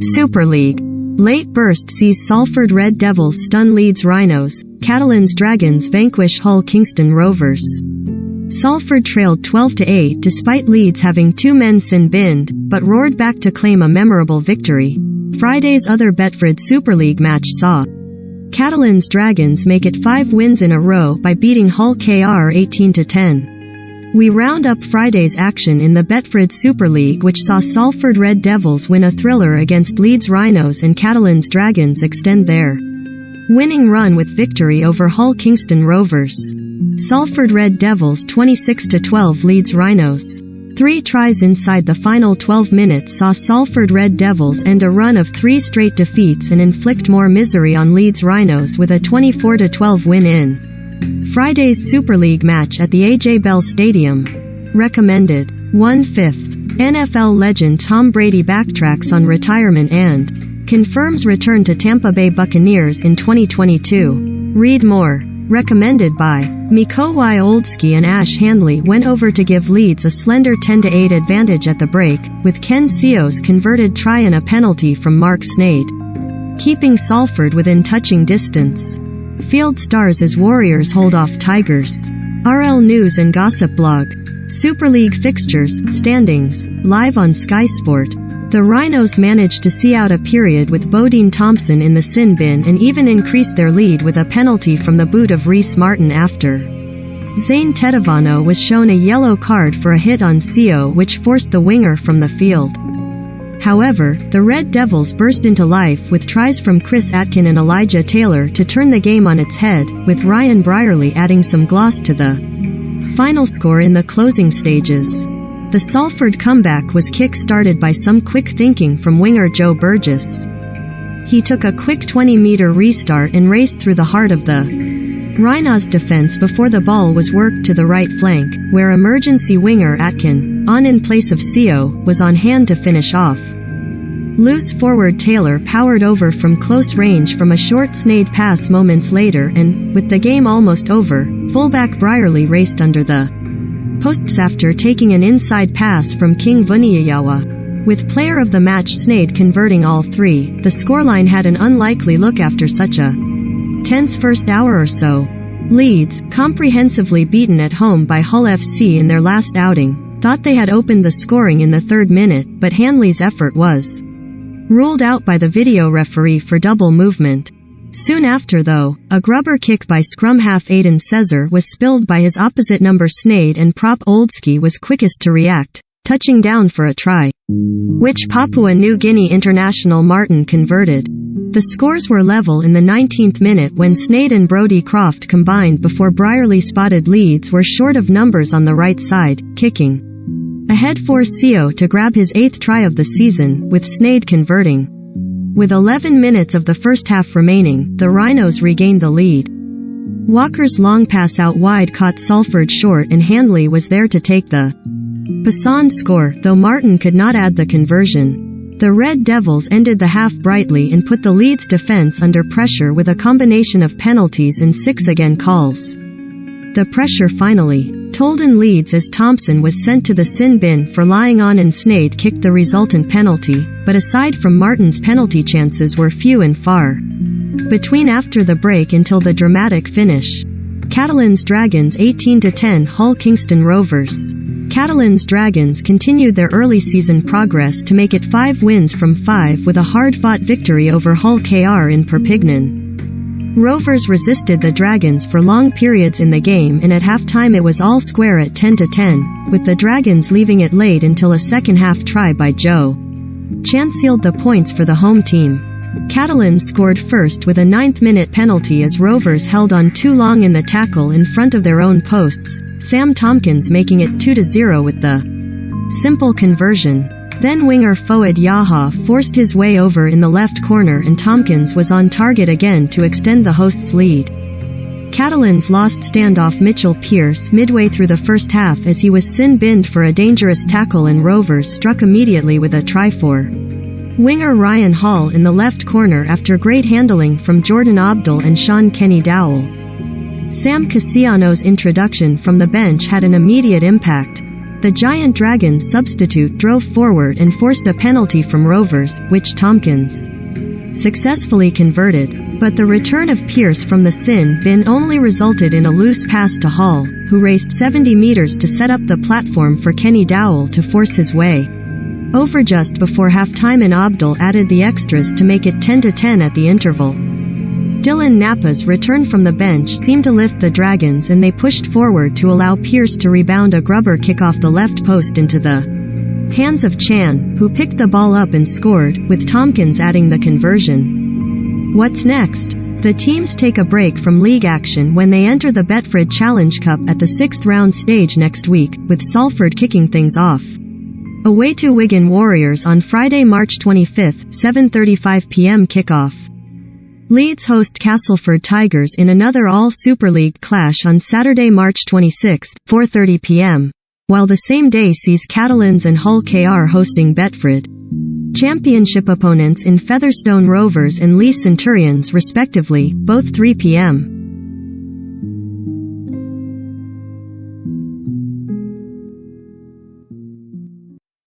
Super League. Late burst sees Salford Red Devils stun Leeds Rhinos, Catalans Dragons vanquish Hull Kingston Rovers. Salford trailed 12-8 despite Leeds having 2 men sin-binned, but roared back to claim a memorable victory. Friday's other Betfred Super League match saw Catalans Dragons make it 5 wins in a row by beating Hull KR 18-10. We round up Friday's action in the Betfred Super League, which saw Salford Red Devils win a thriller against Leeds Rhinos and Catalans Dragons extend their winning run with victory over Hull Kingston Rovers. Salford Red Devils 26-12 Leeds Rhinos. 3 tries inside the final 12 minutes saw Salford Red Devils end a run of 3 straight defeats and inflict more misery on Leeds Rhinos with a 24-12 win in Friday's Super League match at the AJ Bell Stadium. Recommended. 1/5. NFL legend Tom Brady backtracks on retirement and confirms return to Tampa Bay Buccaneers in 2022. Read more. Recommended by Mikołaj Oldzki and Ash Handley went over to give Leeds a slender 10-8 advantage at the break, with Ken Seo's converted try and a penalty from Mark Snade, keeping Salford within touching distance. Field stars as Warriors hold off Tigers. RL News and Gossip Blog. Super League fixtures, standings, live on Sky Sport. The Rhinos managed to see out a period with Bodine Thompson in the sin bin and even increased their lead with a penalty from the boot of Reece Martin after Zane Tedevano was shown a yellow card for a hit on Seo, which forced the winger from the field. However, the Red Devils burst into life with tries from Chris Atkin and Elijah Taylor to turn the game on its head, with Ryan Brierley adding some gloss to the final score in the closing stages. The Salford comeback was kick-started by some quick thinking from winger Joe Burgess. He took a quick 20-meter restart and raced through the heart of the Rhinos defense before the ball was worked to the right flank, where emergency winger Atkin, on in place of Seo, was on hand to finish off. Loose forward Taylor powered over from close range from a short Snade pass moments later and, with the game almost over, fullback Brierley raced under the posts after taking an inside pass from King Vuniyayawa. With player of the match Snade converting all 3, the scoreline had an unlikely look after such a tense first hour or so. Leeds, comprehensively beaten at home by Hull FC in their last outing, thought they had opened the scoring in the 3rd minute, but Hanley's effort was ruled out by the video referee for double movement. Soon after though, a grubber kick by scrum half Aidan Cesar was spilled by his opposite number Snade and prop Oldzki was quickest to react, touching down for a try, which Papua New Guinea international Martin converted. The scores were level in the 19th minute when Snade and Brodie Croft combined before Brierley spotted Leeds were short of numbers on the right side, kicking ahead for Seo to grab his 8th try of the season, with Snade converting. With 11 minutes of the first half remaining, the Rhinos regained the lead. Walker's long pass out wide caught Salford short and Handley was there to take the Passon score, though Martin could not add the conversion. The Red Devils ended the half brightly and put the Leeds defense under pressure with a combination of penalties and 6 again calls. The pressure finally told in Leeds as Thompson was sent to the sin bin for lying on and Snade kicked the resultant penalty, but aside from Martin's penalty chances were few and far between after the break until the dramatic finish. Catalans Dragons 18-10 Hull Kingston Rovers. Catalans Dragons continued their early season progress to make it 5 wins from 5 with a hard-fought victory over Hull KR in Perpignan. Rovers resisted the Dragons for long periods in the game and at halftime it was all square at 10-10, with the Dragons leaving it late until a second-half try by Joe Chan sealed the points for the home team. Catalans scored first with a 9th-minute penalty as Rovers held on too long in the tackle in front of their own posts, Sam Tompkins making it 2-0 with the simple conversion. Then winger Fouad Yaha forced his way over in the left corner and Tompkins was on target again to extend the hosts' lead. Catalans lost standoff Mitchell Pearce midway through the first half as he was sin-binned for a dangerous tackle and Rovers struck immediately with a try for winger Ryan Hall in the left corner after great handling from Jordan Abdul and Sean Kenny Dowell. Sam Cassiano's introduction from the bench had an immediate impact. The Giant Dragons substitute drove forward and forced a penalty from Rovers, which Tompkins successfully converted. But the return of Pearce from the sin bin only resulted in a loose pass to Hall, who raced 70 meters to set up the platform for Kenny Dowell to force his way over just before half-time, and Abdul added the extras to make it 10-10 at the interval. Dylan Napa's return from the bench seemed to lift the Dragons, and they pushed forward to allow Pearce to rebound a grubber kick off the left post into the hands of Chan, who picked the ball up and scored, with Tompkins adding the conversion. What's next? The teams take a break from league action when they enter the Betfred Challenge Cup at the 6th round stage next week, with Salford kicking things off. Away to Wigan Warriors on Friday, March 25, 7:35 p.m. kickoff. Leeds host Castleford Tigers in another All-Super League clash on Saturday, March 26, 4:30 p.m., while the same day sees Catalans and Hull KR hosting Betfred. Championship opponents in Featherstone Rovers and Leeds Centurions respectively, both 3 p.m.